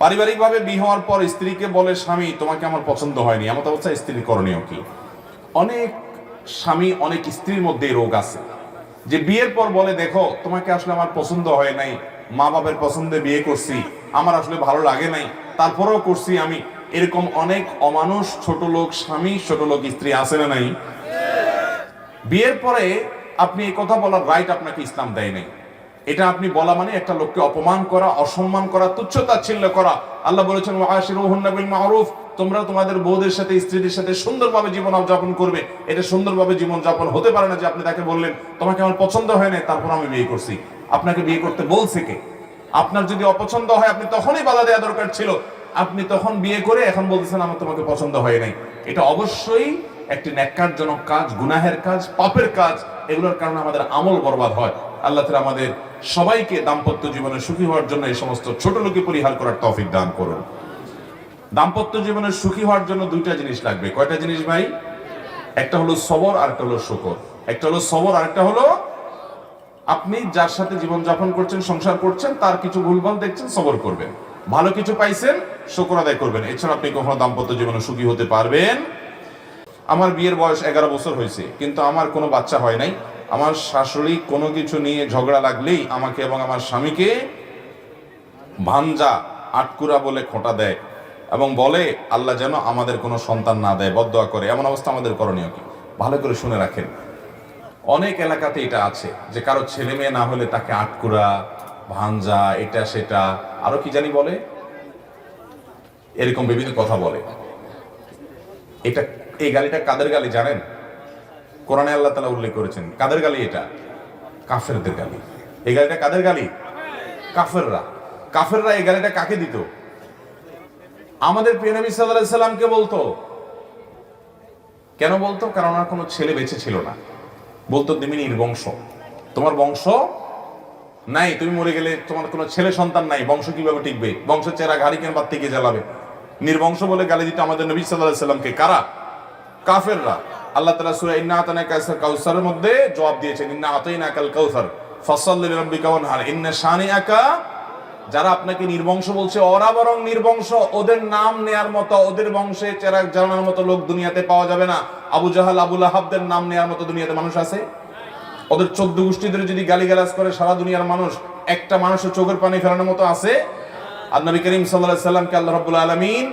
পারিবারিকভাবে বিয়ে হওয়ার পর স্ত্রীকে বলে স্বামী তোমাকে আমার পছন্দ হয়নি, এমন অবস্থায় স্ত্রীর করণীয় কি? অনেক স্বামী অনেক স্ত্রীর মধ্যে এই রোগ আছে যে বিয়ের পর বলে দেখো তোমাকে আসলে আমার পছন্দ হয় নাই, মা বাবার পছন্দে বিয়ে করছি, আমার আসলে ভালো লাগে নাই, তারপরেও করছি আমি। এরকম অনেক অমানুষ ছোট লোক স্বামী ছোট লোক স্ত্রী আছে না নাই? বিয়ের পরে আপনি এই কথা বলার রাইট আপনাকে ইসলাম দেয় নাই। এটা আপনি বলা মানে একটা লোককে অপমান করা, অসম্মান করা, তুচ্ছতাচ্ছিল্য করা। আল্লাহ বলেছেন ওয়াশিরুহুন্না বিল মারুফ, তোমরা তোমাদের বউদের সাথে স্ত্রীদের সাথে সুন্দরভাবে জীবন যাপন করবে। এটা সুন্দরভাবে জীবন যাপন হতে পারে না যে আপনি তাকে বললেন তোমাকে আমার পছন্দ হয় না তারপর আমি বিয়ে করছি। আপনাকে বিয়ে করতে বলছে কে? আপনার যদি অপছন্দ হয় আপনি তখনই বাধা দেওয়া দরকার ছিল। আপনি তখন বিয়ে করে এখন বলতেছেন আমার তোমাকে পছন্দ হয় নাই। এটা অবশ্যই একটি ন্যাক্কারজনক কাজ, গুনাহের কাজ, পাপের কাজ। এগুলোর কারণে আমাদের আমল বরবাদ হয়। আল্লাহ তাআলা আমাদের সবাইকে দাম্পত্য জীবনে সুখী হওয়ার জন্য এই সমস্ত ছোট লোকে পরিহার করার তৌফিক দান করুন। দাম্পত্য জীবনে সুখী হওয়ার জন্য দুইটা জিনিস লাগবে। কয়টা জিনিস ভাই? একটা হলো সবর আর একটা হলো শুকর। একটা হলো সবর আর একটা হলো আপনি যার সাথে জীবন যাপন করছেন, সংসার করছেন, তার কিছু ভুলভাল দেখছেন, সবর করবেন। ভালো কিছু পাইছেন, শুকর আদায় করবেন। এছাড়া আপনি কখনো দাম্পত্য জীবনে সুখী হতে পারবেন? আমার বিয়ের বয়স 11 বছর হয়েছে, কিন্তু আমার কোনো বাচ্চা হয় নাই। আমার শাশুড়ি কোনো কিছু নিয়ে ঝগড়া লাগলেই আমাকে এবং আমার স্বামীকে ভাঞ্জা আটকুরা বলে খোঁটা দেয় এবং বলে আল্লাহ যেন আমাদের কোনো সন্তান না দেয়, বদদোয়া করে। এমন অবস্থা আমাদের করণীয় কি? ভালো করে শুনে রাখেন। অনেক এলাকাতে এটা আছে যে কারো ছেলে মেয়ে না হলে তাকে আটকুরা, ভাঞ্জা, এটা সেটা আরো কি জানি বলে, এরকম বিভিন্ন কথা বলে। এটা এই গালিটা কাদের গালি জানেন? কোরআনে আল্লাহ তাআলা উল্লেখ করেছেন কাদের গালি এটা? কাফেরদের গালি। এই গালিটা কাদের গালি? কাফেররা। কাফেররা এই গালিটা কাকে দিত? আমাদের প্রিয় নবী সাল্লাল্লাহু আলাইহি সাল্লামকে বলতো। কেন বলতো? কারণ ওনার কোনো ছেলে বেঁচে ছিল না। বলতো তুমি নির্বংশ, তোমার বংশ নাই, তুমি মরে গেলে তোমার কোনো ছেলে সন্তান নাই, বংশ কিভাবে টিকবে? বংশ চেরা ঘাড়ি কেন বাদ থেকে জ্বালাবে? নির্বংশ বলে গালি দিত আমাদের নবী সাল্লাল্লাহু আলাইহি সাল্লামকে। কারা? কাফেররা। আল্লাহ তাআলা সূরা ইন্না আতানাকা কাউসারের মধ্যে জবাব দিয়েছেন, ইন্না আতাইনাকাল কাউসার ফাসাল্লি লিরাব্বিকা ওয়ানহার ইন্না শানিআকা। যারা আপনাকে নির্বংশ বলছে, ওরা বরং নির্বংশ। ওদের নাম নেয়ার মতো, ওদের বংশে চেরাগ জ্বালানোর মতো লোক দুনিয়াতে পাওয়া যাবে না। আবু জাহাল, আবু লাহাবদের নাম নেয়ার মতো দুনিয়াতে মানুষ আছে? ওদের 14 গোষ্ঠীদের যদি গালিগালাজ করে সারা দুনিয়ার মানুষ, একটা মানুষের চোখের পানি ফেলানোর মতো আছে? আর নবী করিম সাল্লাল্লাহু আলাইহি সাল্লামকে আল্লাহ রাব্বুল আলামিন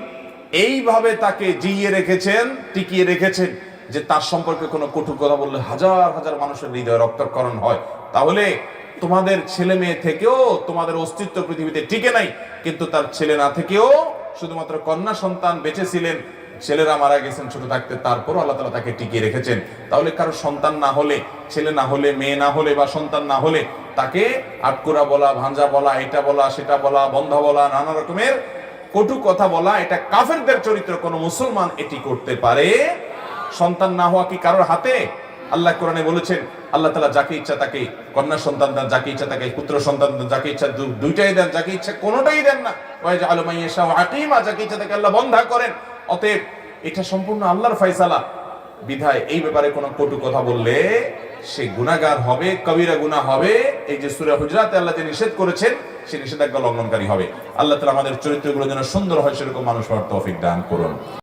এইভাবে তাকে জিইয়ে রেখেছেন, টিকিয়ে রেখেছেন যে তার সম্পর্কে কোনো কটু কথা বললে হাজার হাজার মানুষের হৃদয়ে রক্তক্ষরণ হয়। তাহলে তোমাদের ছেলে মেয়ে থেকেও তোমাদের অস্তিত্ব পৃথিবীতে টিকে নাই, কিন্তু তার ছেলে না থেকেও শুধুমাত্র কন্যা সন্তান বেঁচে ছিলেন। ছেলেরা মারা গেছেন ছোট থাকতে, তারপরও আল্লাহ তাআলা তাকে টিকিয়ে রেখেছেন। তাহলে কারো সন্তান না হলে, ছেলে না হলে, মেয়ে না হলে বা সন্তান না হলে তাকে আটকুরা বলা, ভাঞ্জা বলা, এটা বলা, সেটা বলা, বন্ধা বলা, নানা রকমের কটু কথা বলা, এটা কাফেরদের চরিত্র। কোন মুসলমান এটি করতে পারে? সন্তান না হওয়া কি কারোর হাতে? আল্লাহ কোরআনে বলেছেন আল্লাহ তাআলা যাকে ইচ্ছা তাকে কন্যা সন্তান দেন, যাকে ইচ্ছা তাকে পুত্র সন্তান দেন, যাকে ইচ্ছা দুইটাই দেন, যাকে ইচ্ছা কোনোটাই দেন না। ওয়াজআলু মান ইয়াশাউ আকিমা, যাকে ইচ্ছা তাকে আল্লাহ বন্ধা করেন। অতএব এটা সম্পূর্ণ আল্লাহর ফয়সালা। বিধায় এই ব্যাপারে কোনো কটু কথা বললে সে গুনাহগার হবে, কবিরা গুনাহ হবে। এই যে সূরা হুজরাতে আল্লাহ যে নিষেধ করেছেন সে নিষেধাজ্ঞা লঙ্ঘনকারী হবে। আল্লাহ তাআলা আমাদের চরিত্রগুলো যেন সুন্দর হয় সেরকম মানুষ হওয়ার তৌফিক দান করুন।